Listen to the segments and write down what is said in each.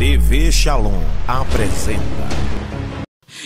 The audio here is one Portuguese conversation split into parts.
TV Shalom apresenta.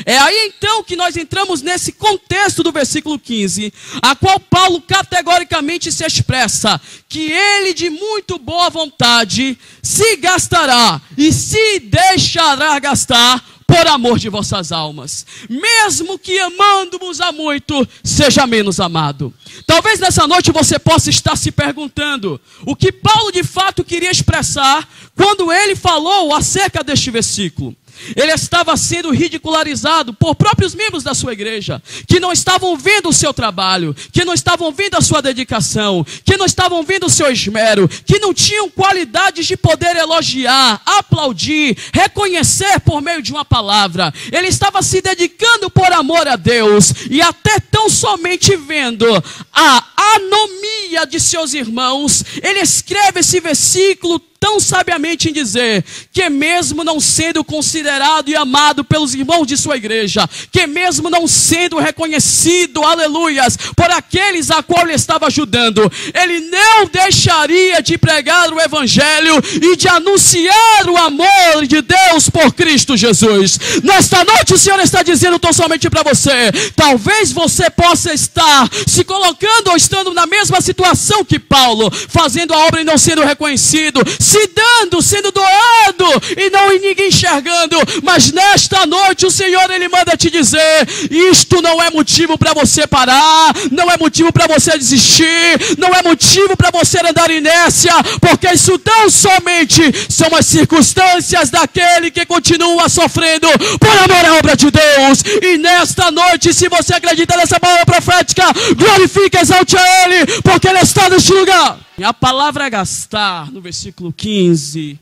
É aí então que nós entramos nesse contexto do versículo 15, a qual Paulo categoricamente se expressa que ele de muito boa vontade se gastará e se deixará gastar por amor de vossas almas, mesmo que amando-vos a muito, seja menos amado. Talvez nessa noite você possa estar se perguntando o que Paulo de fato queria expressar quando ele falou acerca deste versículo. Ele estava sendo ridicularizado por próprios membros da sua igreja, que não estavam vendo o seu trabalho, que não estavam vendo a sua dedicação, que não estavam vendo o seu esmero, que não tinham qualidades de poder elogiar, aplaudir, reconhecer por meio de uma palavra. Ele estava se dedicando por amor a Deus, e até tão somente vendo a anomia de seus irmãos, ele escreve esse versículo tão sabiamente em dizer que mesmo não sendo considerado e amado pelos irmãos de sua igreja, que mesmo não sendo reconhecido, aleluias, por aqueles a qual ele estava ajudando, ele não deixaria de pregar o evangelho e de anunciar o amor de Deus por Cristo Jesus. Nesta noite o Senhor está dizendo tão somente para você, talvez você possa estar se colocando ou estando na mesma situação que Paulo, fazendo a obra e não sendo reconhecido, se dando, sendo doado e não ninguém enxergando, mas nesta noite o Senhor ele manda te dizer, isto não é motivo para você parar, não é motivo para você desistir, não é motivo para você andar inércia, porque isso tão somente são as circunstâncias daquele que continua sofrendo por amor à obra de Deus. E nesta noite, se você acredita nessa palavra profética, glorifique, exalte a Ele, porque Ele está neste lugar. A palavra gastar, no versículo 15,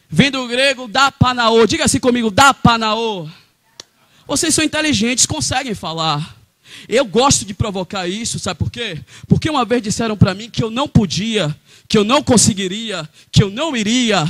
vem do grego dapanaô. Diga assim comigo, dapanaô. Vocês são inteligentes, conseguem falar. Eu gosto de provocar isso, sabe por quê? Porque uma vez disseram para mim que eu não podia, que eu não conseguiria, que eu não iria.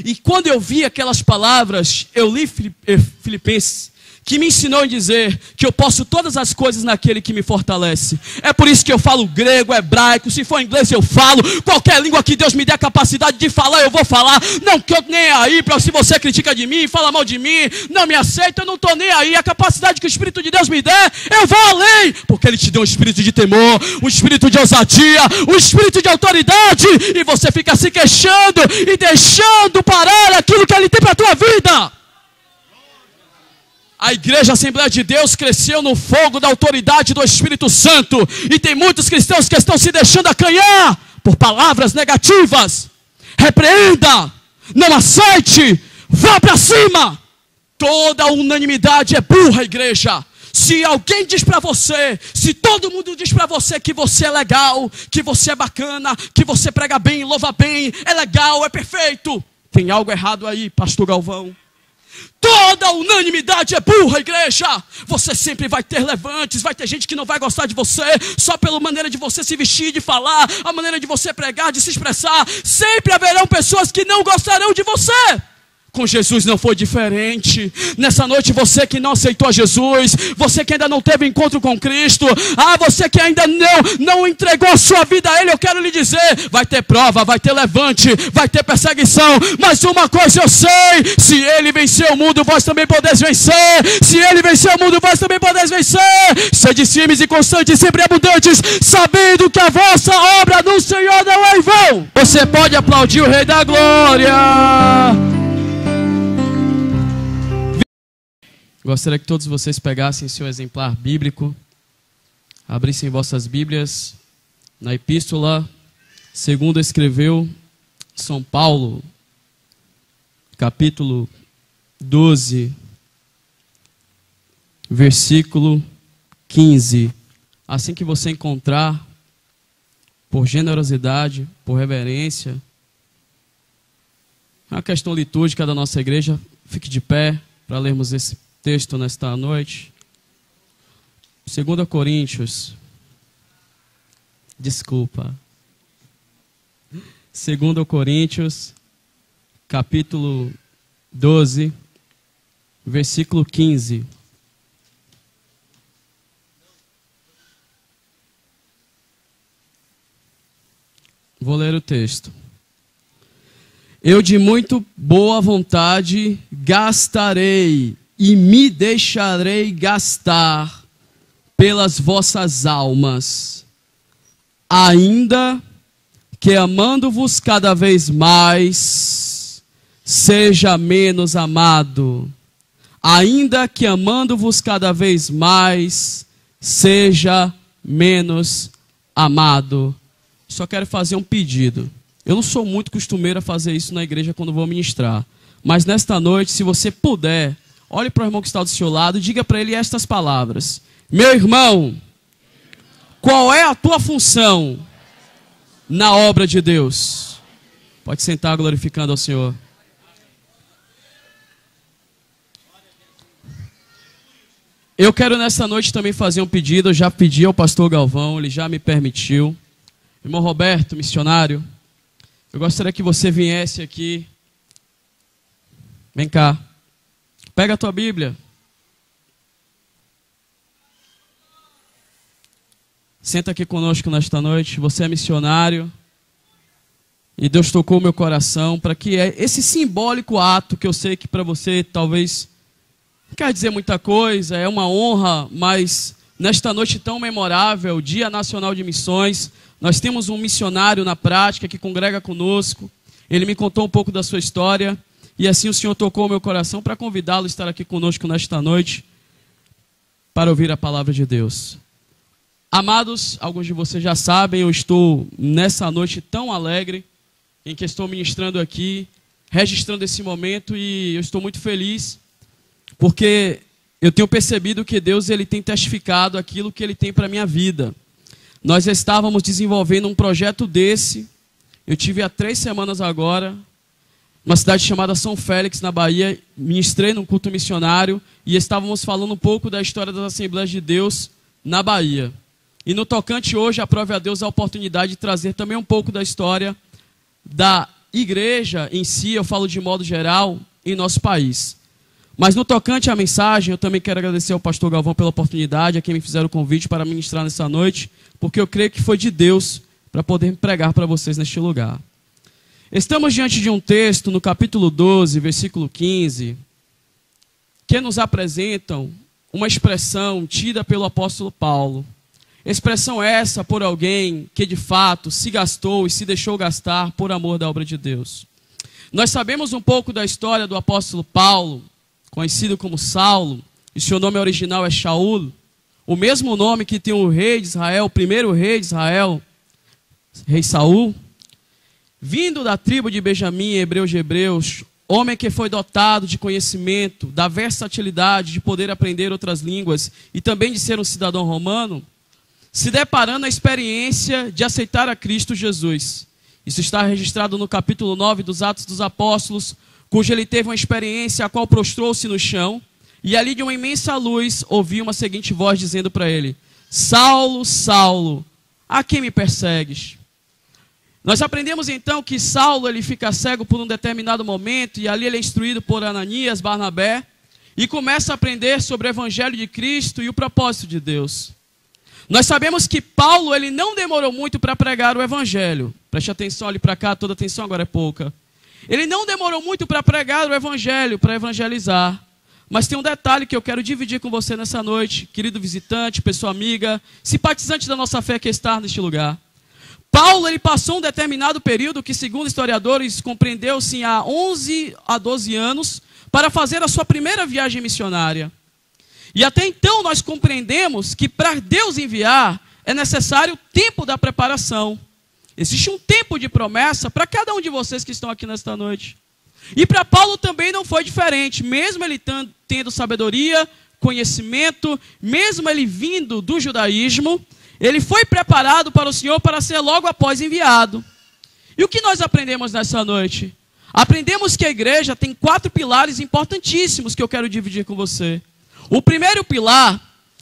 E quando eu vi aquelas palavras, eu li Filipenses, que me ensinou a dizer que eu posso todas as coisas naquele que me fortalece. É por isso que eu falo grego, hebraico, se for inglês eu falo, qualquer língua que Deus me dê a capacidade de falar, eu vou falar. Não que eu nem aí, para se você critica de mim, fala mal de mim, não me aceita, eu não estou nem aí. A capacidade que o Espírito de Deus me der, eu vou além, porque Ele te deu um espírito de temor, um espírito de ousadia, um espírito de autoridade, e você fica se queixando e deixando parar aquilo que Ele tem para a tua vida. A igreja Assembleia de Deus cresceu no fogo da autoridade do Espírito Santo. E tem muitos cristãos que estão se deixando acanhar por palavras negativas. Repreenda, não aceite, vá para cima. Toda unanimidade é burra, igreja. Se alguém diz para você, se todo mundo diz para você que você é legal, que você é bacana, que você prega bem, louva bem, é legal, é perfeito, tem algo errado aí, pastor Galvão. Toda unanimidade é burra, igreja. Você sempre vai ter levantes, vai ter gente que não vai gostar de você, só pela maneira de você se vestir, de falar, a maneira de você pregar, de se expressar. Sempre haverão pessoas que não gostarão de você. Com Jesus não foi diferente. Nessa noite você que não aceitou a Jesus, você que ainda não teve encontro com Cristo, você que ainda não entregou a sua vida a Ele, eu quero lhe dizer, vai ter prova, vai ter levante, vai ter perseguição, mas uma coisa eu sei, se Ele venceu o mundo, vós também podeis vencer. Se Ele venceu o mundo, vós também podeis vencer. Sede firmes e constantes, sempre abundantes, sabendo que a vossa obra no Senhor não é em vão. Você pode aplaudir o Rei da Glória. Gostaria que todos vocês pegassem seu exemplar bíblico, abrissem vossas Bíblias na epístola segundo escreveu São Paulo, capítulo 12, versículo 15. Assim que você encontrar, por generosidade, por reverência, é uma questão litúrgica da nossa igreja, fique de pé para lermos esse texto nesta noite. 2 Coríntios, desculpa, 2 Coríntios, capítulo 12, versículo 15. Vou ler o texto. Eu de muito boa vontade gastarei e me deixarei gastar pelas vossas almas, ainda que amando-vos cada vez mais, seja menos amado. Ainda que amando-vos cada vez mais, seja menos amado. Só quero fazer um pedido. Eu não sou muito costumeiro a fazer isso na igreja quando vou ministrar. Mas nesta noite, se você puder, olhe para o irmão que está do seu lado e diga para ele estas palavras. Meu irmão, qual é a tua função na obra de Deus? Pode sentar glorificando ao Senhor. Eu quero nessa noite também fazer um pedido. Eu já pedi ao pastor Galvão, ele já me permitiu. Irmão Roberto, missionário, eu gostaria que você viesse aqui. Vem cá. Pega a tua Bíblia. Senta aqui conosco nesta noite. Você é missionário. E Deus tocou meu coração para que esse simbólico ato, que eu sei que para você talvez não quer dizer muita coisa, é uma honra, mas nesta noite tão memorável, Dia Nacional de Missões, nós temos um missionário na prática que congrega conosco. Ele me contou um pouco da sua história e assim o Senhor tocou o meu coração para convidá-lo a estar aqui conosco nesta noite para ouvir a palavra de Deus. Amados, alguns de vocês já sabem, eu estou nessa noite tão alegre em que estou ministrando aqui, registrando esse momento, e eu estou muito feliz porque eu tenho percebido que Deus ele tem testificado aquilo que Ele tem para a minha vida. Nós estávamos desenvolvendo um projeto desse, eu tive há 3 semanas agora, uma cidade chamada São Félix, na Bahia, ministrei num culto missionário e estávamos falando um pouco da história das Assembleias de Deus na Bahia. E no tocante hoje, aprove a Deus a oportunidade de trazer também um pouco da história da igreja em si, eu falo de modo geral, em nosso país. Mas no tocante à mensagem, eu também quero agradecer ao pastor Galvão pela oportunidade, a quem me fizeram o convite para ministrar nessa noite, porque eu creio que foi de Deus para poder pregar para vocês neste lugar. Estamos diante de um texto no capítulo 12, versículo 15, que nos apresentam uma expressão tida pelo apóstolo Paulo. Expressão essa por alguém que de fato se gastou e se deixou gastar por amor da obra de Deus. Nós sabemos um pouco da história do apóstolo Paulo, conhecido como Saulo, e seu nome original é Shaul, o mesmo nome que tem o rei de Israel, o primeiro rei de Israel, rei Saul, vindo da tribo de Benjamim, hebreu de hebreus, homem que foi dotado de conhecimento, da versatilidade de poder aprender outras línguas e também de ser um cidadão romano, se deparando a experiência de aceitar a Cristo Jesus. Isso está registrado no capítulo 9 dos Atos dos Apóstolos, cujo ele teve uma experiência a qual prostrou-se no chão, e ali de uma imensa luz ouviu uma seguinte voz dizendo para ele: Saulo, Saulo, a quem me persegues? Nós aprendemos então que Saulo ele fica cego por um determinado momento, e ali ele é instruído por Ananias, Barnabé, e começa a aprender sobre o Evangelho de Cristo e o propósito de Deus. Nós sabemos que Paulo ele não demorou muito para pregar o Evangelho. Preste atenção ali para cá, toda atenção agora é pouca. Ele não demorou muito para pregar o Evangelho, para evangelizar. Mas tem um detalhe que eu quero dividir com você nessa noite, querido visitante, pessoa amiga, simpatizante da nossa fé que está neste lugar. Paulo ele passou um determinado período que, segundo historiadores, compreendeu-se há 11 a 12 anos para fazer a sua primeira viagem missionária. E até então nós compreendemos que para Deus enviar é necessário o tempo da preparação. Existe um tempo de promessa para cada um de vocês que estão aqui nesta noite. E para Paulo também não foi diferente, mesmo ele tendo sabedoria, conhecimento, mesmo ele vindo do judaísmo, ele foi preparado para o Senhor para ser logo após enviado. E o que nós aprendemos nessa noite? Aprendemos que a igreja tem 4 pilares importantíssimos que eu quero dividir com você. O primeiro pilar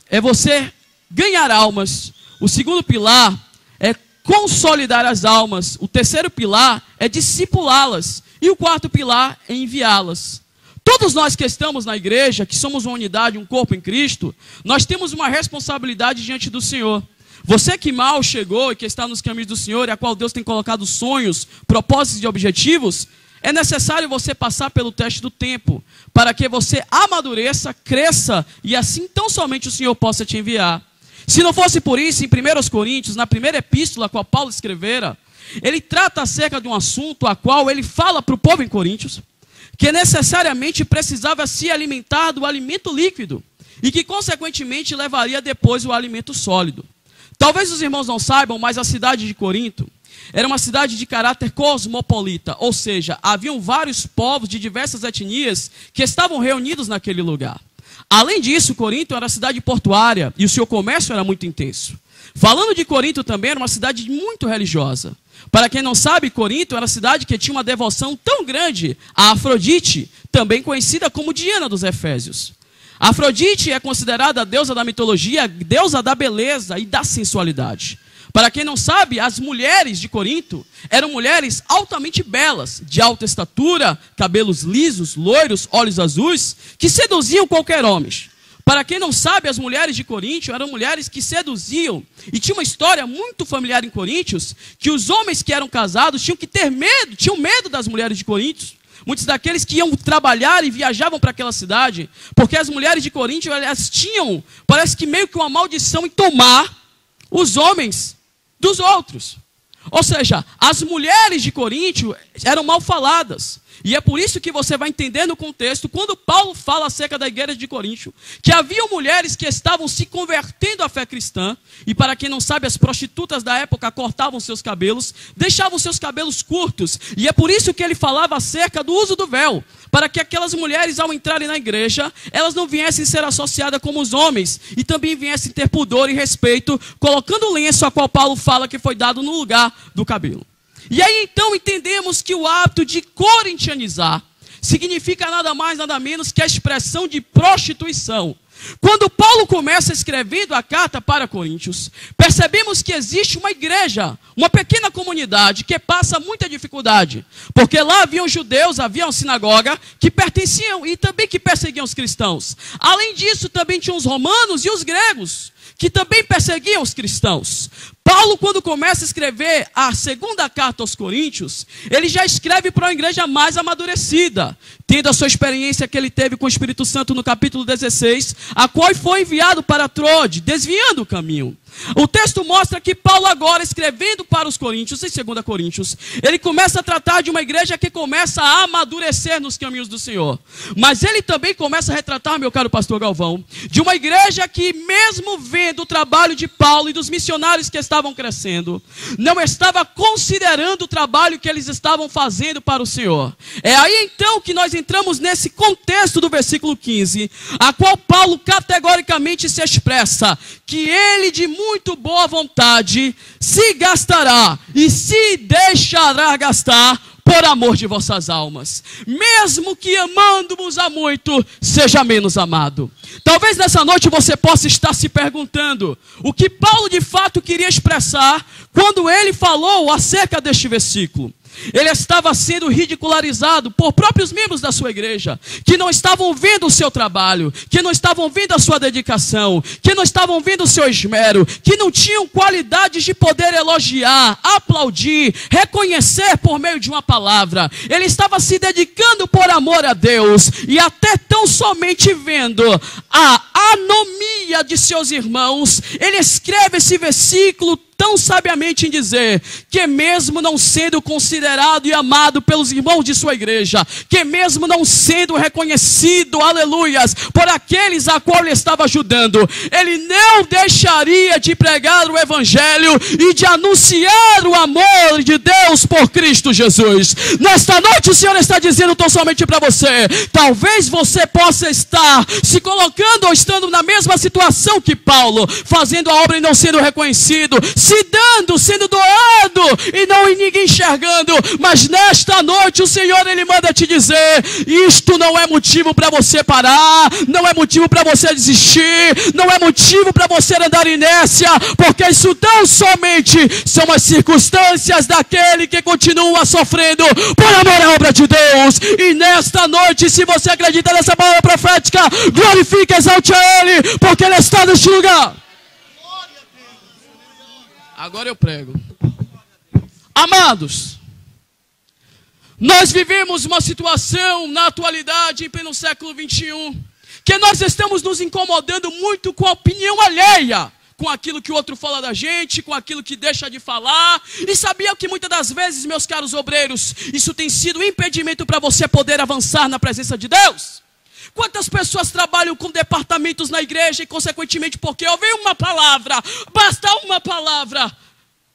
é você ganhar almas. O segundo pilar é consolidar as almas. O terceiro pilar é discipulá-las. E o quarto pilar é enviá-las. Todos nós que estamos na igreja, que somos uma unidade, um corpo em Cristo, nós temos uma responsabilidade diante do Senhor. Você que mal chegou e que está nos caminhos do Senhor, e a qual Deus tem colocado sonhos, propósitos e objetivos, é necessário você passar pelo teste do tempo, para que você amadureça, cresça, e assim tão somente o Senhor possa te enviar. Se não fosse por isso, em 1 Coríntios, na primeira epístola a qual Paulo escrevera, ele trata acerca de um assunto a qual ele fala para o povo em Coríntios, que necessariamente precisava se alimentar do alimento líquido, e que consequentemente levaria depois o alimento sólido. Talvez os irmãos não saibam, mas a cidade de Corinto era uma cidade de caráter cosmopolita, ou seja, haviam vários povos de diversas etnias que estavam reunidos naquele lugar. Além disso, Corinto era uma cidade portuária e o seu comércio era muito intenso. Falando de Corinto também, era uma cidade muito religiosa. Para quem não sabe, Corinto era uma cidade que tinha uma devoção tão grande a Afrodite, também conhecida como Diana dos Efésios. Afrodite é considerada a deusa da mitologia, a deusa da beleza e da sensualidade. Para quem não sabe, as mulheres de Corinto eram mulheres altamente belas, de alta estatura, cabelos lisos, loiros, olhos azuis, que seduziam qualquer homem. Para quem não sabe, as mulheres de Corinto eram mulheres que seduziam. E tinha uma história muito familiar em Coríntios, que os homens que eram casados tinham que ter medo, tinham medo das mulheres de Corinto. Muitos daqueles que iam trabalhar e viajavam para aquela cidade, porque as mulheres de Corinto, elas tinham, parece que meio que uma maldição em tomar os homens dos outros. Ou seja, as mulheres de Corinto eram mal faladas. E é por isso que você vai entender no contexto, quando Paulo fala acerca da igreja de Corinto, que haviam mulheres que estavam se convertendo à fé cristã, e para quem não sabe, as prostitutas da época cortavam seus cabelos, deixavam seus cabelos curtos, e é por isso que ele falava acerca do uso do véu, para que aquelas mulheres, ao entrarem na igreja, elas não viessem ser associadas como os homens, e também viessem ter pudor e respeito, colocando o lenço a qual Paulo fala que foi dado no lugar do cabelo. E aí então entendemos que o hábito de corintianizar significa nada mais, nada menos que a expressão de prostituição. Quando Paulo começa escrevendo a carta para Coríntios, percebemos que existe uma igreja, uma pequena comunidade que passa muita dificuldade, porque lá haviam judeus, havia uma sinagoga que pertenciam e também que perseguiam os cristãos. Além disso, também tinham os romanos e os gregos, que também perseguiam os cristãos. Paulo, quando começa a escrever a segunda carta aos Coríntios, ele já escreve para uma igreja mais amadurecida, tendo a sua experiência que ele teve com o Espírito Santo no capítulo 16, a qual foi enviado para Trode, desviando o caminho. O texto mostra que Paulo agora, escrevendo para os Coríntios, em 2 Coríntios, ele começa a tratar de uma igreja que começa a amadurecer nos caminhos do Senhor. Mas ele também começa a retratar, meu caro pastor Galvão, de uma igreja que, mesmo vendo o trabalho de Paulo e dos missionários que estavam crescendo, não estava considerando o trabalho que eles estavam fazendo para o Senhor. É aí então que nós entramos nesse contexto do versículo 15, a qual Paulo categoricamente se expressa que ele, de muito boa vontade, se gastará e se deixará gastar por amor de vossas almas, mesmo que amando-vos a muito, seja menos amado. Talvez nessa noite você possa estar se perguntando o que Paulo de fato queria expressar quando ele falou acerca deste versículo. Ele estava sendo ridicularizado por próprios membros da sua igreja, que não estavam vendo o seu trabalho, que não estavam vendo a sua dedicação, que não estavam vendo o seu esmero, que não tinham qualidades de poder elogiar, aplaudir, reconhecer por meio de uma palavra. Ele estava se dedicando por amor a Deus, e até tão somente vendo a anomia de seus irmãos, ele escreve esse versículo tão sabiamente em dizer que mesmo não sendo considerado e amado pelos irmãos de sua igreja, que mesmo não sendo reconhecido, aleluias, por aqueles a qual ele estava ajudando, ele não deixaria de pregar o evangelho e de anunciar o amor de Deus por Cristo Jesus. Nesta noite o Senhor está dizendo tão somente para você, talvez você possa estar se colocando ou estando na mesma situação que Paulo, fazendo a obra e não sendo reconhecido, se dando, sendo doado e não ninguém enxergando, mas nesta noite o Senhor, Ele manda te dizer, isto não é motivo para você parar, não é motivo para você desistir, não é motivo para você andar inércia, porque isso tão somente são as circunstâncias daquele que continua sofrendo por amor à obra de Deus. E nesta noite, se você acredita nessa palavra profética, glorifique, exalte a Ele, porque Ele está neste lugar. Agora eu prego. Amados, Nós vivemos uma situação na atualidade, em pleno século 21, que nós estamos nos incomodando muito com a opinião alheia, com aquilo que o outro fala da gente, com aquilo que deixa de falar. E sabia que muitas das vezes, meus caros obreiros, isso tem sido um impedimento para você poder avançar na presença de Deus? Quantas pessoas trabalham com departamentos na igreja e, consequentemente, porque ouvem uma palavra, basta uma palavra,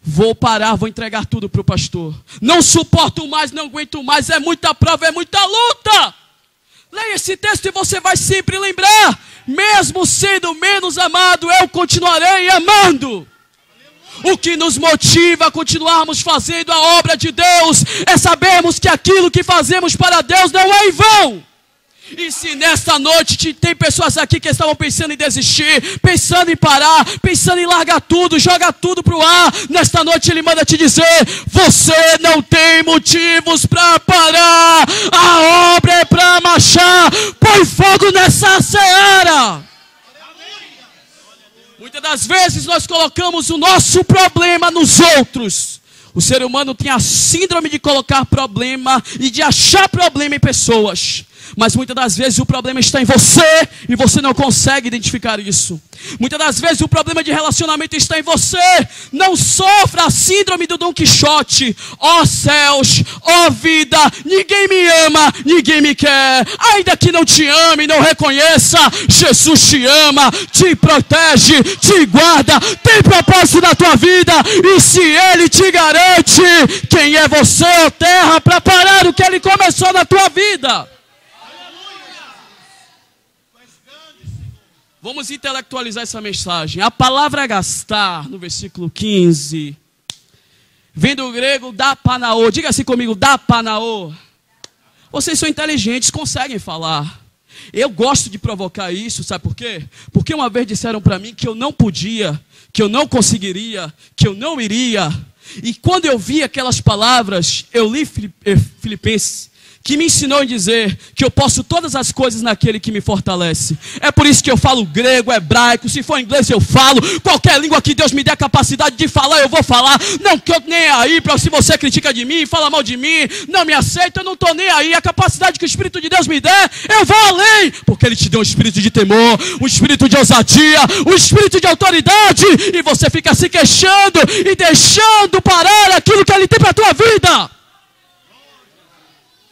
vou parar, vou entregar tudo para o pastor. Não suporto mais, não aguento mais, é muita prova, é muita luta. Leia esse texto e você vai sempre lembrar, mesmo sendo menos amado, eu continuarei amando. O que nos motiva a continuarmos fazendo a obra de Deus é sabermos que aquilo que fazemos para Deus não é em vão. E se nesta noite tem pessoas aqui que estavam pensando em desistir, pensando em parar, pensando em largar tudo, jogar tudo para o ar, nesta noite Ele manda te dizer, você não tem motivos para parar, a obra é para marchar, põe fogo nessa seara. Muitas das vezes nós colocamos o nosso problema nos outros. O ser humano tem a síndrome de colocar problema e de achar problema em pessoas. Mas muitas das vezes o problema está em você e você não consegue identificar isso. Muitas das vezes o problema de relacionamento está em você. Não sofra a síndrome do Dom Quixote. Ó céus, ó vida, ninguém me ama, ninguém me quer. Ainda que não te ame e não reconheça, Jesus te ama, te protege, te guarda, tem propósito na tua vida. E se Ele te garante, quem é você, ó terra, para parar o que Ele começou na tua vida? Vamos intelectualizar essa mensagem. A palavra gastar, no versículo 15, vem do grego dapanaô. Diga assim comigo, dapanaô. Vocês são inteligentes, conseguem falar. Eu gosto de provocar isso, sabe por quê? Porque uma vez disseram para mim que eu não podia, que eu não conseguiria, que eu não iria. E quando eu vi aquelas palavras, eu li Filipenses, que me ensinou a dizer que eu posso todas as coisas naquele que me fortalece. É por isso que eu falo grego, hebraico, se for inglês eu falo, qualquer língua que Deus me dê a capacidade de falar, eu vou falar. Não estou nem aí para se você critica de mim, fala mal de mim, não me aceita, eu não estou nem aí. A capacidade que o Espírito de Deus me der, eu vou além, porque Ele te deu um espírito de temor, um espírito de ousadia, um espírito de autoridade, e você fica se queixando e deixando parar aquilo que Ele tem para a tua vida.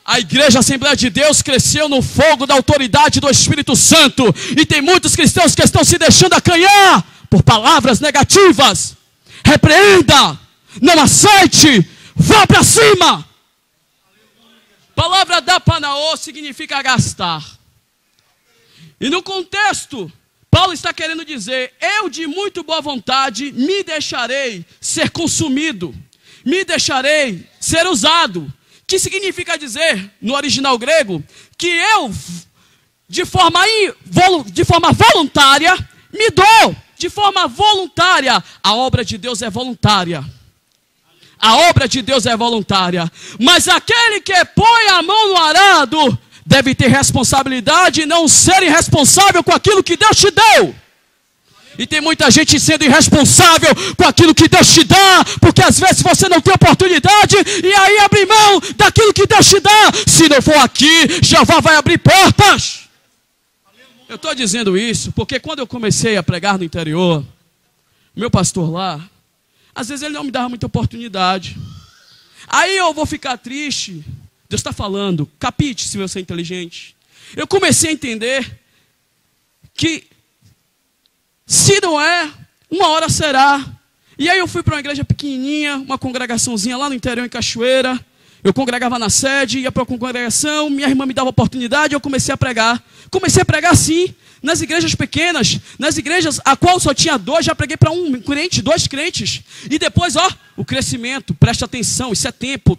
A igreja Assembleia de Deus cresceu no fogo da autoridade do Espírito Santo. E tem muitos cristãos que estão se deixando acanhar por palavras negativas. Repreenda, não aceite, vá para cima. Palavra dapanaô significa gastar. E no contexto, Paulo está querendo dizer, eu de muito boa vontade me deixarei ser consumido, me deixarei ser usado. Que significa dizer, no original grego, que eu, de forma voluntária, me dou, de forma voluntária. A obra de Deus é voluntária. A obra de Deus é voluntária. Mas aquele que põe a mão no arado, deve ter responsabilidade e não ser irresponsável com aquilo que Deus te deu. E tem muita gente sendo irresponsável com aquilo que Deus te dá, porque às vezes você não tem oportunidade, e aí abre mão daquilo que Deus te dá. Se não for aqui, Jeová vai abrir portas. Eu estou dizendo isso porque quando eu comecei a pregar no interior, meu pastor lá, às vezes ele não me dava muita oportunidade. Aí eu vou ficar triste. Deus está falando, capite se você é inteligente. Eu comecei a entender que se não é, uma hora será. E aí eu fui para uma igreja pequenininha, uma congregaçãozinha lá no interior em Cachoeira. Eu congregava na sede, ia para a congregação, minha irmã me dava oportunidade, eu comecei a pregar. Comecei a pregar sim, nas igrejas pequenas, nas igrejas a qual só tinha 2, já preguei para 1 crente, 2 crentes. E depois, o crescimento, preste atenção, isso é tempo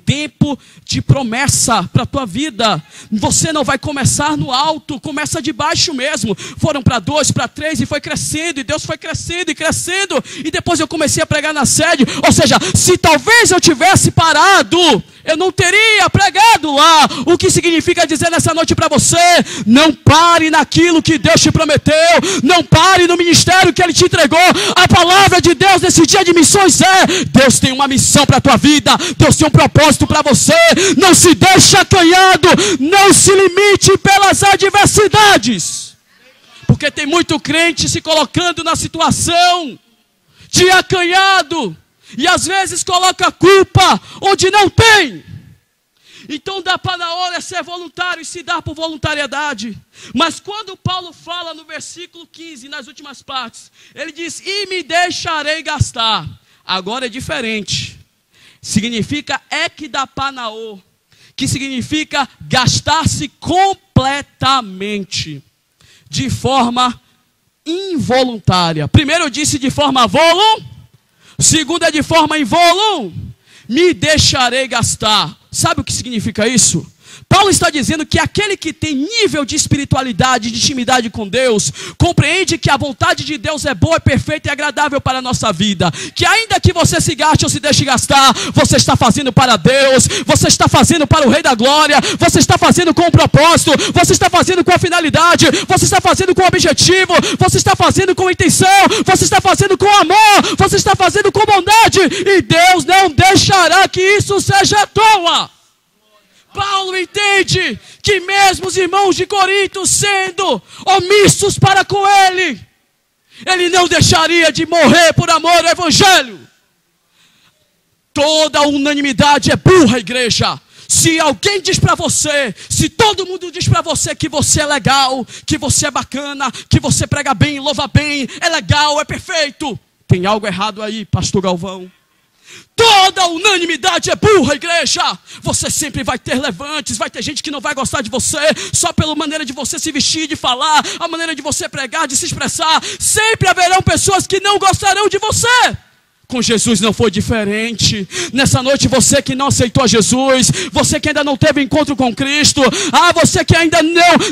de promessa para a tua vida. Você não vai começar no alto, começa de baixo mesmo. Foram para 2, para 3 e foi crescendo, e Deus foi crescendo e crescendo. E depois eu comecei a pregar na sede, ou seja, se talvez eu tivesse parado, eu não teria pregado lá. O que significa dizer nessa noite para você, não pare naquilo que Deus te prometeu. Não pare no ministério que Ele te entregou. A palavra de Deus nesse dia de missões Deus tem uma missão para a tua vida. Deus tem um propósito para você. Não se deixe acanhado. Não se limite pelas adversidades. Porque tem muito crente se colocando na situação de acanhado. E às vezes coloca a culpa onde não tem. Então dá para na hora ser voluntário e se dar por voluntariedade. Mas quando Paulo fala no versículo 15, nas últimas partes, ele diz, e me deixarei gastar. Agora é diferente. Significa ekdapanao, que significa gastar-se completamente, de forma involuntária. Primeiro eu disse de forma segundo é de forma me deixarei gastar. Sabe o que significa isso? Paulo está dizendo que aquele que tem nível de espiritualidade, de intimidade com Deus, compreende que a vontade de Deus é boa, perfeita e agradável para a nossa vida. Que ainda que você se gaste ou se deixe gastar, você está fazendo para Deus, você está fazendo para o Rei da Glória, você está fazendo com um propósito, você está fazendo com a finalidade, você está fazendo com o objetivo, você está fazendo com intenção, você está fazendo com amor, você está fazendo com bondade, e Deus não deixará que isso seja à toa. Paulo entende que mesmo os irmãos de Corinto sendo omissos para com ele, ele não deixaria de morrer por amor ao evangelho. Toda unanimidade é burra, igreja. Se alguém diz para você, se todo mundo diz para você que você é legal, que você é bacana, que você prega bem, louva bem, é legal, é perfeito, tem algo errado aí, pastor Galvão. Toda unanimidade é burra, igreja. Você sempre vai ter levantes, vai ter gente que não vai gostar de você, só pela maneira de você se vestir, de falar, a maneira de você pregar, de se expressar. Sempre haverão pessoas que não gostarão de você. Com Jesus não foi diferente. Nessa noite, você que não aceitou a Jesus, você que ainda não teve encontro com Cristo, você que ainda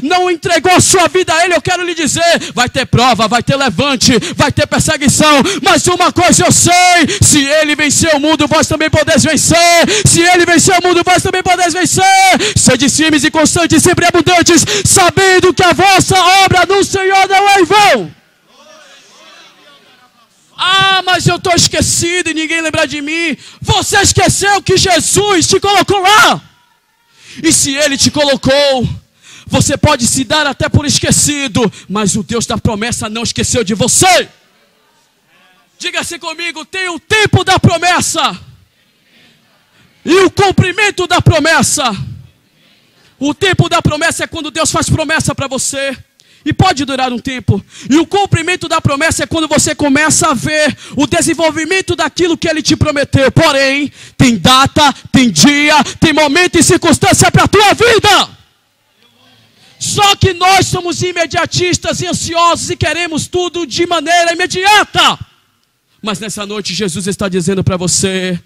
não entregou a sua vida a Ele, eu quero lhe dizer, vai ter prova, vai ter levante, vai ter perseguição, mas uma coisa eu sei, se Ele venceu o mundo, vós também podeis vencer. Se Ele venceu o mundo, vós também podeis vencer. Sede firmes e constantes, sempre abundantes, sabendo que a vossa obra no Senhor não é em vão. Mas eu estou esquecido e ninguém lembra de mim. Você esqueceu que Jesus te colocou lá. E se Ele te colocou, você pode se dar até por esquecido, mas o Deus da promessa não esqueceu de você. Diga-se comigo, tem o tempo da promessa e o cumprimento da promessa. O tempo da promessa é quando Deus faz promessa para você. E pode durar um tempo. E o cumprimento da promessa é quando você começa a ver o desenvolvimento daquilo que Ele te prometeu. Porém, tem data, tem dia, tem momento e circunstância para a tua vida. Só que nós somos imediatistas e ansiosos e queremos tudo de maneira imediata. Mas nessa noite Jesus está dizendo para você,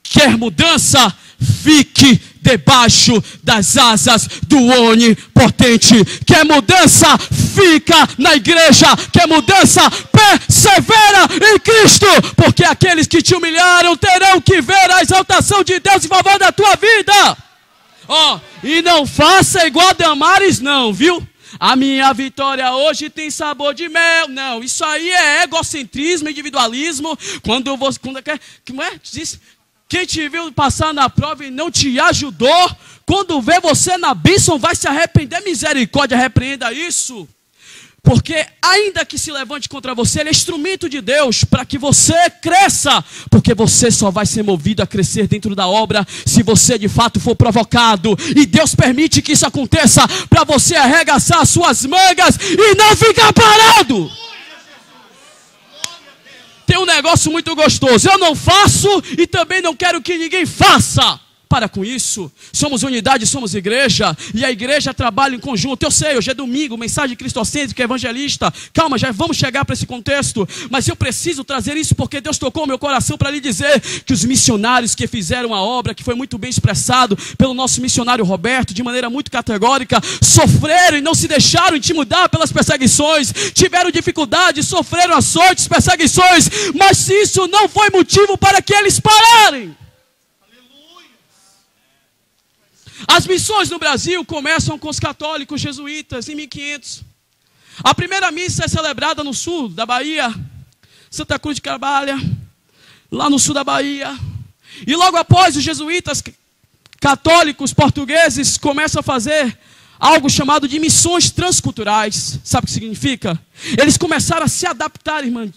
quer mudança? Fique debaixo das asas do Onipotente. Quer mudança? Fica na igreja. Quer mudança? Persevera em Cristo. Porque aqueles que te humilharam terão que ver a exaltação de Deus em favor da tua vida. E não faça igual a Damares não, viu? A minha vitória hoje tem sabor de mel. Não, isso aí é egocentrismo, individualismo. Quem te viu passar na prova e não te ajudou, quando vê você na bênção vai se arrepender. Misericórdia, repreenda isso. Porque ainda que se levante contra você, ele é instrumento de Deus para que você cresça. Porque você só vai ser movido a crescer dentro da obra se você de fato for provocado. E Deus permite que isso aconteça para você arregaçar as suas mangas e não ficar parado. Tem um negócio muito gostoso. Eu não faço e também não quero que ninguém faça. Para com isso. Somos unidade, somos igreja. E a igreja trabalha em conjunto. Eu sei, hoje é domingo, mensagem cristocêntrica, evangelista. Calma, já vamos chegar para esse contexto. Mas eu preciso trazer isso porque Deus tocou o meu coração para lhe dizer que os missionários que fizeram a obra, que foi muito bem expressado pelo nosso missionário Roberto, de maneira muito categórica, sofreram e não se deixaram intimidar pelas perseguições. Tiveram dificuldades, sofreram açoites, perseguições. Mas isso não foi motivo para que eles pararem. As missões no Brasil começam com os católicos jesuítas em 1500. A primeira missa é celebrada no sul da Bahia, Santa Cruz de Carvalho, lá no sul da Bahia. E logo após, os jesuítas católicos portugueses começam a fazer algo chamado de missões transculturais. Sabe o que significa? Eles começaram a se adaptar, irmã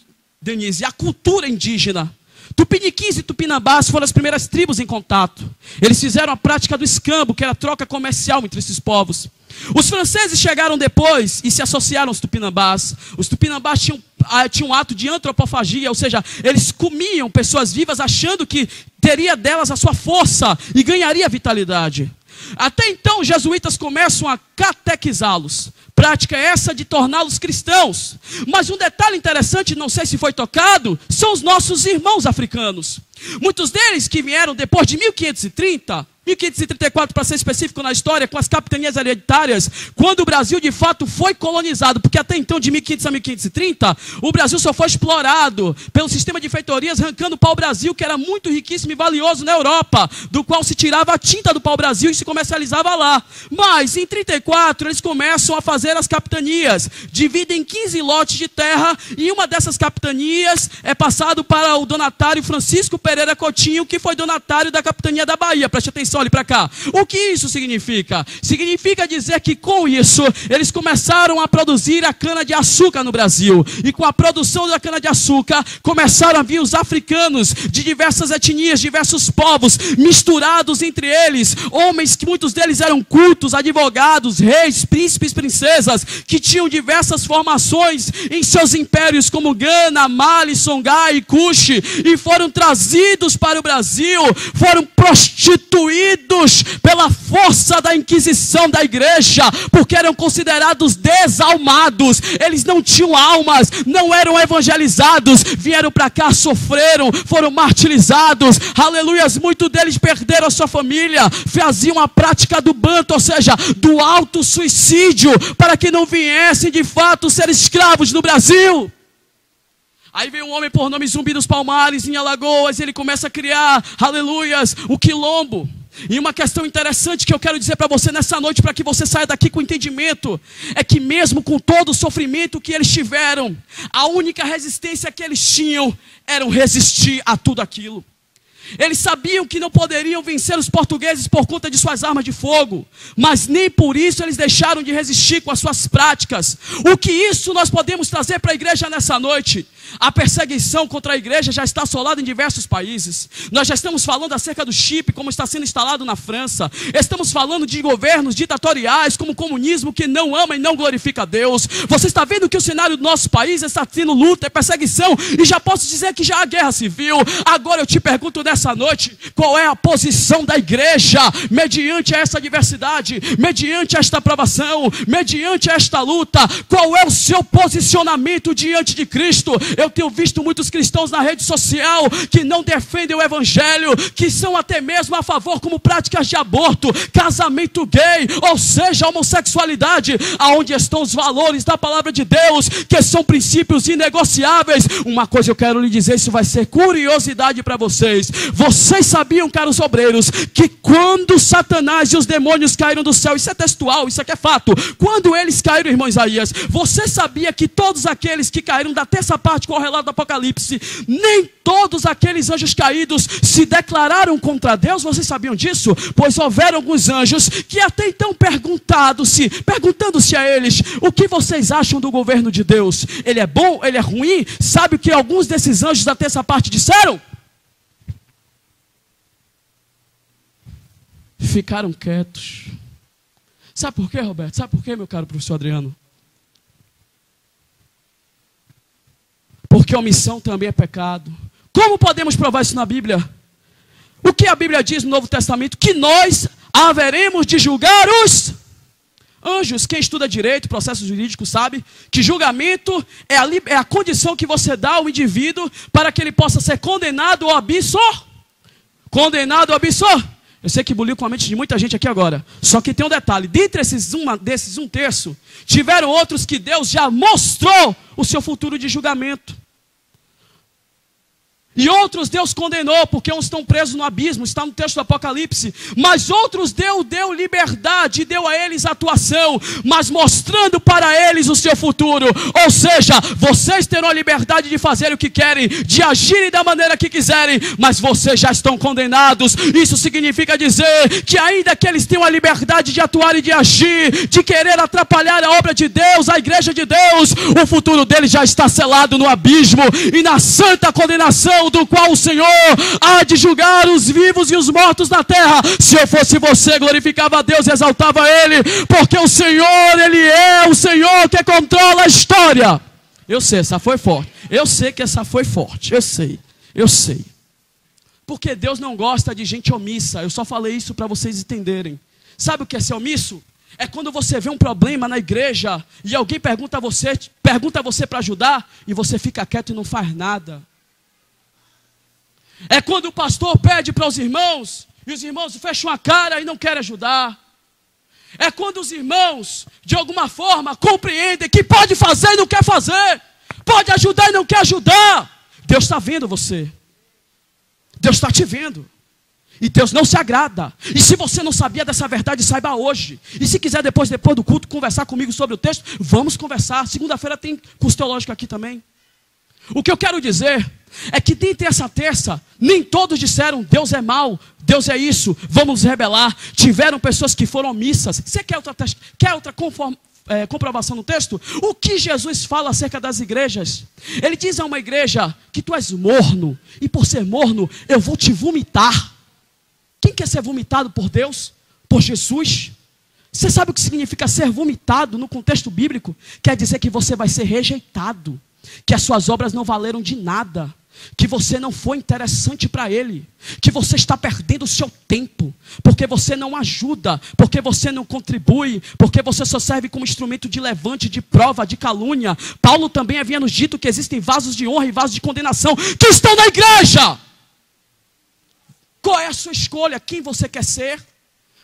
Denise, à cultura indígena. Tupiniquins e tupinambás foram as primeiras tribos em contato. Eles fizeram a prática do escambo, que era a troca comercial entre esses povos. Os franceses chegaram depois e se associaram aos tupinambás. Os tupinambás tinham um ato de antropofagia, ou seja, eles comiam pessoas vivas achando que teria delas a sua força e ganharia vitalidade. Até então, os jesuítas começam a catequizá-los. Prática essa de torná-los cristãos. Mas um detalhe interessante, não sei se foi tocado, são os nossos irmãos africanos. Muitos deles que vieram depois de 1534 para ser específico na história, com as capitanias hereditárias, quando o Brasil de fato foi colonizado, porque até então de 1500 a 1530, o Brasil só foi explorado pelo sistema de feitorias, arrancando o pau-brasil, que era muito riquíssimo e valioso na Europa, do qual se tirava a tinta do pau-brasil e se comercializava lá. Mas em 34 eles começam a fazer as capitanias, dividem 15 lotes de terra, e uma dessas capitanias é passado para o donatário Francisco Pereira Coutinho, que foi donatário da capitania da Bahia. Preste atenção ali para cá. O que isso significa? Significa dizer que com isso eles começaram a produzir a cana-de-açúcar no Brasil. E com a produção da cana-de-açúcar começaram a vir os africanos de diversas etnias, diversos povos, misturados entre eles, homens que muitos deles eram cultos, advogados, reis, príncipes, princesas, que tinham diversas formações em seus impérios como Gana, Mali, Songhai e Kush, e foram trazidos para o Brasil, foram prostituídos pela força da Inquisição da igreja, porque eram considerados desalmados, eles não tinham almas, não eram evangelizados, vieram para cá, sofreram, foram martirizados, aleluias, muitos deles perderam a sua família, faziam a prática do banto, ou seja, do auto-suicídio, para que não viessem de fato ser escravos no Brasil. Aí veio um homem por nome Zumbi dos Palmares, em Alagoas, e ele começa a criar, aleluias, o quilombo. E uma questão interessante que eu quero dizer para você nessa noite, para que você saia daqui com entendimento, é que mesmo com todo o sofrimento que eles tiveram, a única resistência que eles tinham era resistir a tudo aquilo. Eles sabiam que não poderiam vencer os portugueses por conta de suas armas de fogo, mas nem por isso eles deixaram de resistir com as suas práticas. O que isso nós podemos trazer para a igreja nessa noite? A perseguição contra a igreja já está assolada em diversos países. Nós já estamos falando acerca do chip, como está sendo instalado na França. Estamos falando de governos ditatoriais, como o comunismo, que não ama e não glorifica a Deus. Você está vendo que o cenário do nosso país está tendo luta, é perseguição, e já posso dizer que já há guerra civil. Agora eu te pergunto nessa noite, qual é a posição da igreja mediante essa adversidade, mediante esta provação, mediante esta luta? Qual é o seu posicionamento diante de Cristo? Eu tenho visto muitos cristãos na rede social que não defendem o evangelho, que são até mesmo a favor como práticas de aborto, casamento gay, ou seja, homossexualidade. Aonde estão os valores da palavra de Deus, que são princípios inegociáveis? Uma coisa eu quero lhe dizer, isso vai ser curiosidade para vocês. Vocês sabiam, caros obreiros, que quando Satanás e os demônios caíram do céu, isso é textual, isso aqui é fato, quando eles caíram, irmão Isaías, você sabia que todos aqueles que caíram da terça parte com o relato do Apocalipse, nem todos aqueles anjos caídos se declararam contra Deus? Vocês sabiam disso? Pois houveram alguns anjos que até então perguntando-se a eles, o que vocês acham do governo de Deus? Ele é bom? Ele é ruim? Sabe o que alguns desses anjos da terça parte disseram? Ficaram quietos. Sabe por quê, Roberto? Sabe por quê, meu caro professor Adriano? Porque omissão também é pecado. Como podemos provar isso na Bíblia? O que a Bíblia diz no Novo Testamento? Que nós haveremos de julgar os anjos. Quem estuda direito, processo jurídico, sabe que julgamento é a condição que você dá ao indivíduo para que ele possa ser condenado ou absolvido. Condenado ou absolvido. Eu sei que buliu com a mente de muita gente aqui agora. Só que tem um detalhe. Dentre desses um terço, tiveram outros que Deus já mostrou o seu futuro de julgamento. E outros Deus condenou, porque uns estão presos no abismo, está no texto do Apocalipse. Mas outros Deus deu liberdade, deu a eles atuação, mas mostrando para eles o seu futuro. Ou seja, vocês terão a liberdade de fazer o que querem, de agirem da maneira que quiserem, mas vocês já estão condenados. Isso significa dizer que ainda que eles tenham a liberdade de atuar e de agir, de querer atrapalhar a obra de Deus, a igreja de Deus, o futuro deles já está selado no abismo e na santa condenação, do qual o Senhor há de julgar os vivos e os mortos na terra. Se eu fosse você, glorificava a Deus e exaltava Ele, porque o Senhor, Ele é o Senhor que controla a história. Eu sei, essa foi forte. Eu sei que essa foi forte. Eu sei. Porque Deus não gosta de gente omissa. Eu só falei isso para vocês entenderem. Sabe o que é ser omisso? É quando você vê um problema na igreja e alguém pergunta a você para ajudar e você fica quieto e não faz nada. É quando o pastor pede para os irmãos e os irmãos fecham a cara e não querem ajudar. É quando os irmãos, de alguma forma, compreendem que pode fazer e não quer fazer, pode ajudar e não quer ajudar. Deus está vendo você. Deus está te vendo. E Deus não se agrada. E se você não sabia dessa verdade, saiba hoje. E se quiser depois do culto conversar comigo sobre o texto, vamos conversar. Segunda-feira tem curso teológico aqui também. O que eu quero dizer é que dentre essa terça, nem todos disseram Deus é mau, Deus é isso, vamos nos rebelar. Tiveram pessoas que foram omissas. Você quer outra comprovação no texto? O que Jesus fala acerca das igrejas? Ele diz a uma igreja que tu és morno, e por ser morno eu vou te vomitar. Quem quer ser vomitado por Deus? Por Jesus? Você sabe o que significa ser vomitado no contexto bíblico? Quer dizer que você vai ser rejeitado, que as suas obras não valeram de nada, que você não foi interessante para Ele, que você está perdendo o seu tempo, porque você não ajuda, porque você não contribui, porque você só serve como instrumento de levante, de prova, de calúnia. Paulo também havia nos dito que existem vasos de honra e vasos de condenação que estão na igreja. Qual é a sua escolha? Quem você quer ser?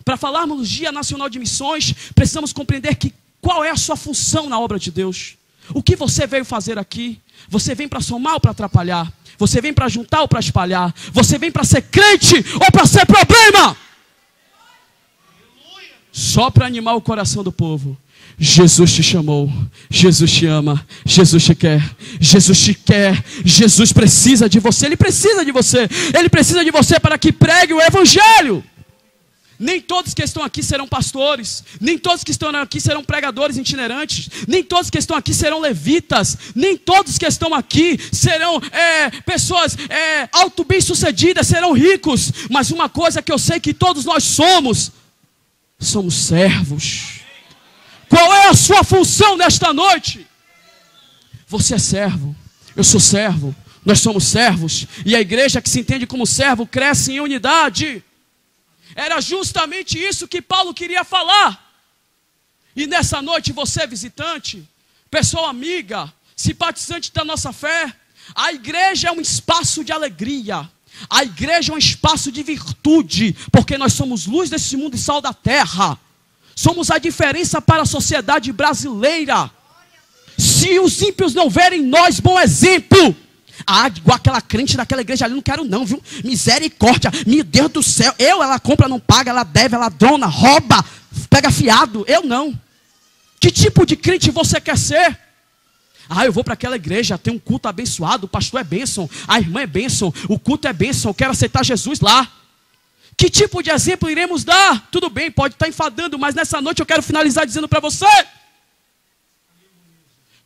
Para falarmos no Dia Nacional de Missões, precisamos compreender qual é a sua função na obra de Deus. O que você veio fazer aqui? Você vem para somar ou para atrapalhar? Você vem para juntar ou para espalhar? Você vem para ser crente ou para ser problema? Só para animar o coração do povo. Jesus te chamou, Jesus te ama, Jesus te quer, Jesus precisa de você, Ele precisa de você para que pregue o Evangelho. Nem todos que estão aqui serão pastores, nem todos que estão aqui serão pregadores itinerantes, nem todos que estão aqui serão levitas, nem todos que estão aqui serão pessoas bem-sucedidas, serão ricos. Mas uma coisa que eu sei que todos nós somos servos. Qual é a sua função nesta noite? Você é servo, eu sou servo, nós somos servos, e a igreja que se entende como servo cresce em unidade. Era justamente isso que Paulo queria falar. E nessa noite, você visitante, pessoa amiga, simpatizante da nossa fé, a igreja é um espaço de alegria, a igreja é um espaço de virtude, porque nós somos luz desse mundo e sal da terra. Somos a diferença para a sociedade brasileira. Se os ímpios não verem em nós bom exemplo, igual aquela crente daquela igreja ali, não quero não, viu? Misericórdia, meu Deus do céu. Ela compra, não paga, ela deve, ela dona, rouba, pega fiado. Eu não. Que tipo de crente você quer ser? Eu vou para aquela igreja, tem um culto abençoado, o pastor é bênção, a irmã é bênção, o culto é bênção, eu quero aceitar Jesus lá. Que tipo de exemplo iremos dar? Tudo bem, pode estar enfadando, mas nessa noite eu quero finalizar dizendo para você: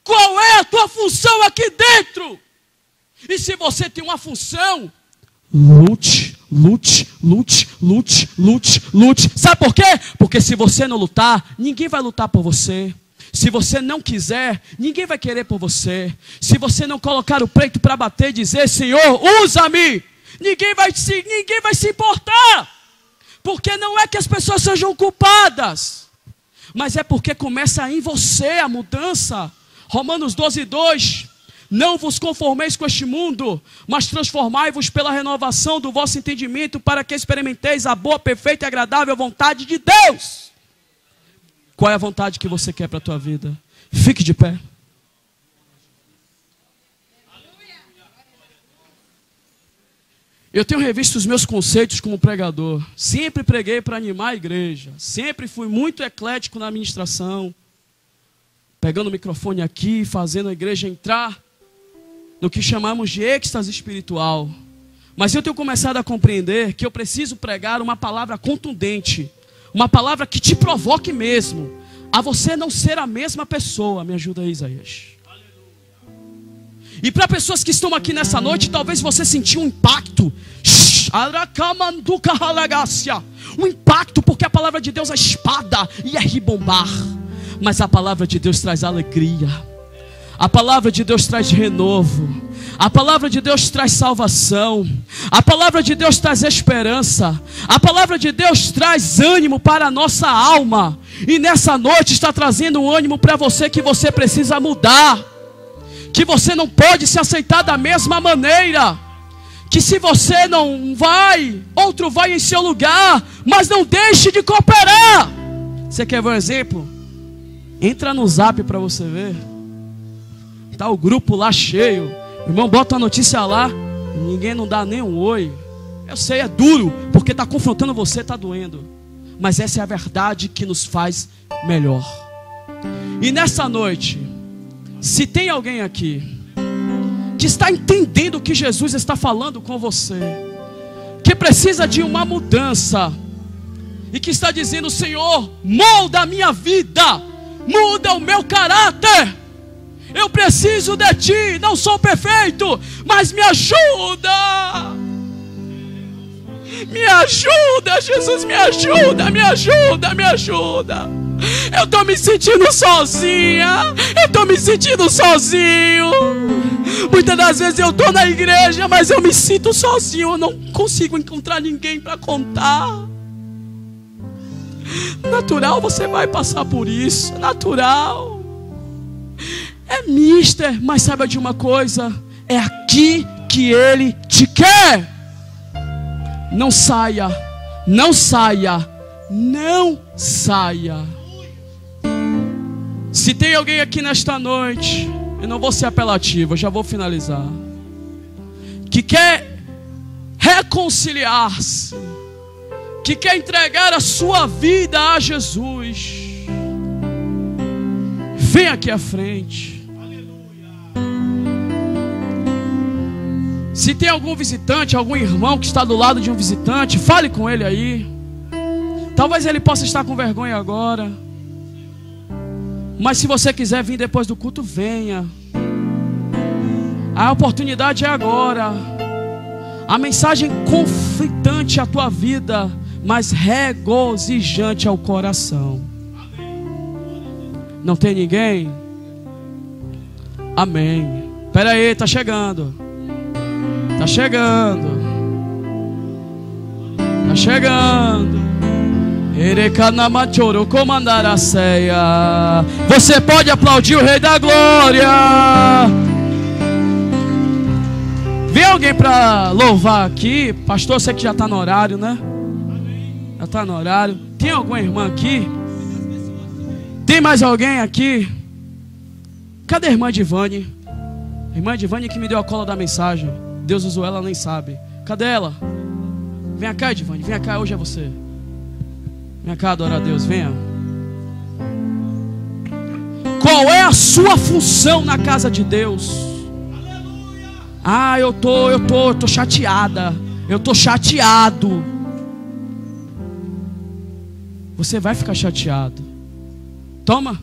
qual é a tua função aqui dentro? E se você tem uma função, lute. Sabe por quê? Porque se você não lutar, ninguém vai lutar por você. Se você não quiser, ninguém vai querer por você. Se você não colocar o peito para bater e dizer: Senhor, usa-me, ninguém vai se importar. Porque não é que as pessoas sejam culpadas, mas é porque começa em você a mudança. Romanos 12:2. Não vos conformeis com este mundo, mas transformai-vos pela renovação do vosso entendimento, para que experimenteis a boa, perfeita e agradável vontade de Deus. Qual é a vontade que você quer para a tua vida? Fique de pé. Eu tenho revisto os meus conceitos como pregador. Sempre preguei para animar a igreja. Sempre fui muito eclético na ministração. Pegando o microfone aqui, fazendo a igreja entrar no que chamamos de êxtase espiritual. Mas eu tenho começado a compreender que eu preciso pregar uma palavra contundente. Uma palavra que te provoque mesmo a você não ser a mesma pessoa. Me ajuda aí, Isaías. E para pessoas que estão aqui nessa noite, talvez você sentiu um impacto. Um impacto, porque a palavra de Deus é espada e é ribombar. Mas a palavra de Deus traz alegria. A palavra de Deus traz renovo. A palavra de Deus traz salvação. A palavra de Deus traz esperança. A palavra de Deus traz ânimo para a nossa alma. E nessa noite está trazendo um ânimo para você que você precisa mudar. Que você não pode se aceitar da mesma maneira. Que se você não vai, outro vai em seu lugar. Mas não deixe de cooperar. Você quer ver um exemplo? Entra no Zap para você ver. Está o grupo lá cheio. Irmão, bota a notícia lá. Ninguém não dá nem um oi. Eu sei, é duro, porque está confrontando você, está doendo. Mas essa é a verdade que nos faz melhor. E nessa noite, se tem alguém aqui que está entendendo o que Jesus está falando com você, que precisa de uma mudança, e que está dizendo: Senhor, molda a minha vida, muda o meu caráter, eu preciso de Ti, não sou perfeito, mas me ajuda. Me ajuda, Jesus, me ajuda, me ajuda, me ajuda. Eu estou me sentindo sozinha, eu estou me sentindo sozinho. Muitas das vezes eu estou na igreja, mas eu me sinto sozinho, eu não consigo encontrar ninguém para contar. Natural, você vai passar por isso, natural. É mister, mas saiba de uma coisa, é aqui que Ele te quer. Não saia, não saia, não saia. Se tem alguém aqui nesta noite, eu não vou ser apelativo, eu já vou finalizar, que quer reconciliar-se, que quer entregar a sua vida a Jesus, vem aqui à frente. Se tem algum visitante, algum irmão que está do lado de um visitante, fale com ele aí. Talvez ele possa estar com vergonha agora, mas se você quiser vir depois do culto, venha. A oportunidade é agora. A mensagem conflitante à tua vida, mas regozijante ao coração. Não tem ninguém? Amém. Espera aí, está chegando. Está chegando. Está chegando. Você pode aplaudir o Rei da Glória. Vem alguém para louvar aqui. Pastor, eu sei que já está no horário, né? Já está no horário. Tem alguma irmã aqui? Tem mais alguém aqui? Cadê a irmã Divane? A irmã Divane que me deu a cola da mensagem. Deus usou ela, nem sabe. Cadê ela? Vem cá, Divane, vem cá, hoje é você. Vem cá adorar a Deus, venha. Qual é a sua função na casa de Deus? Ah, eu tô chateada. Eu tô chateado. Você vai ficar chateado. Toma.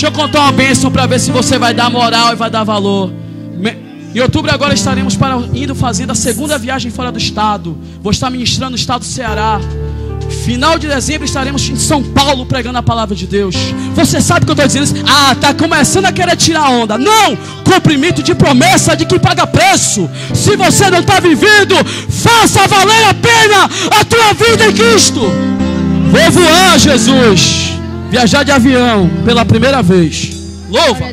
Deixa eu contar uma bênção para ver se você vai dar moral e vai dar valor. Em outubro agora estaremos indo fazer a segunda viagem fora do estado. Vou estar ministrando no estado do Ceará. Final de dezembro estaremos em São Paulo pregando a palavra de Deus. Você sabe que eu estou dizendo isso? Ah, está começando a querer tirar onda. Não! Cumprimento de promessa de quem paga preço. Se você não está vivendo, faça valer a pena a tua vida em Cristo. Vou voar, Jesus. Viajar de avião pela primeira vez. Louva!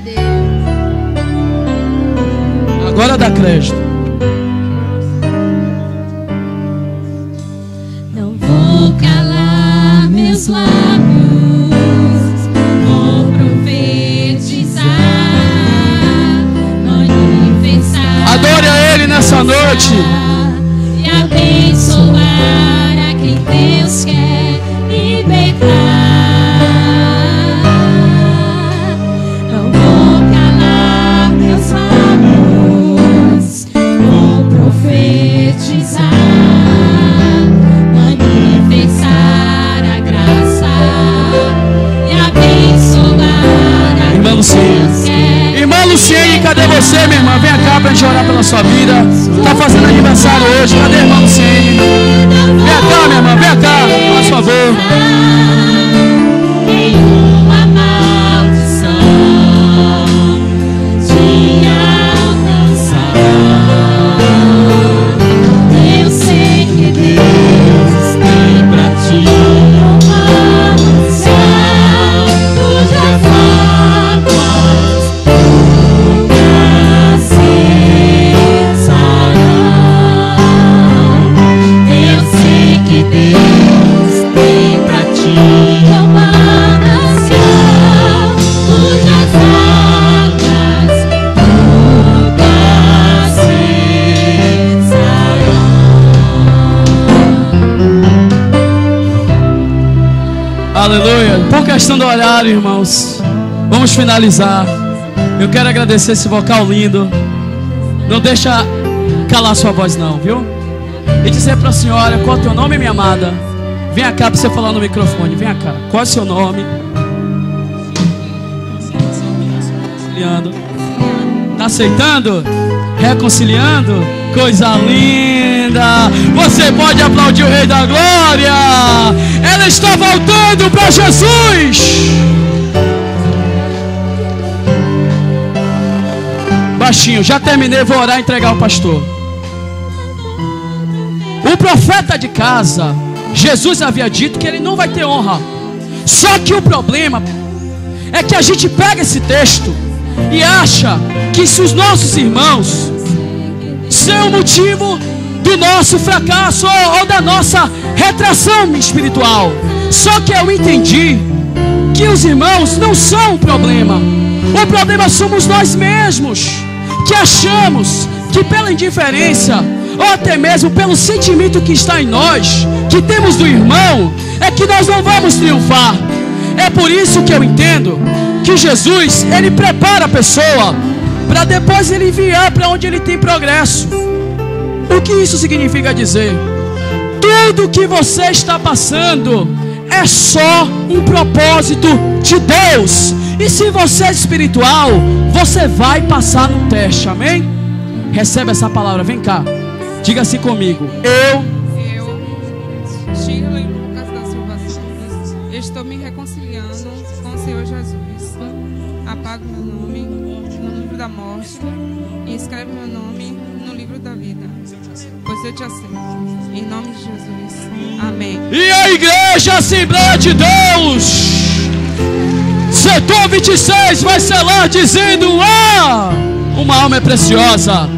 Agora dá crédito. Não vou calar meus lábios, vou profetizar, manifestar. Adore a Ele nessa noite. E abençoar a quem Deus quer libertar. Não vou calar meus lábios, vou profetizar, manifestar a graça e abençoar a Irmã quem Luciene. Deus quer. Irmã Luciene, cadê você, minha irmã? Vem cá pra gente orar pela sua vida. Tá fazendo aniversário hoje. Cadê a irmã Luciene? Vem cá, minha irmã. Vem cá, por favor. Nenhuma maldição te alcançará. Eu sei que Deus tem pra ti uma unção cujas águas nunca cessarão. Eu sei que Deus tem pra ti uma nação cujas águas nunca cessarão. Aleluia. Por questão do horário, irmãos, vamos finalizar. Eu quero agradecer esse vocal lindo. Não deixa calar sua voz não, viu? E dizer para a senhora, qual é o teu nome, minha amada? Vem cá para você falar no microfone. Vem cá. Qual é o seu nome? Reconciliando. Tá aceitando? Reconciliando? Coisa linda. Você pode aplaudir o Rei da Glória. Ela está voltando para Jesus. Baixinho, já terminei, vou orar e entregar ao pastor. O profeta de casa, Jesus havia dito que ele não vai ter honra. Só que o problema é que a gente pega esse texto e acha que se os nossos irmãos são o motivo do nosso fracasso ou da nossa retração espiritual. Só que eu entendi que os irmãos não são o problema. O problema somos nós mesmos, que achamos que pela indiferença ou até mesmo pelo sentimento que está em nós, que temos do irmão, é que nós não vamos triunfar. É por isso que eu entendo que Jesus, ele prepara a pessoa para depois ele enviar para onde ele tem progresso. O que isso significa dizer? Tudo que você está passando é só um propósito de Deus. E se você é espiritual, você vai passar no teste, amém? Recebe essa palavra, vem cá. Diga assim comigo. Eu, Shirley Lucas da Silva Santos, estou me reconciliando com o Senhor Jesus. Apago meu nome no livro da morte e escreve meu nome no livro da vida, pois eu te aceito. Em nome de Jesus. Amém. e a Igreja Assembleia de Deus, setor 26, vai selar dizendo: ah, uma alma é preciosa.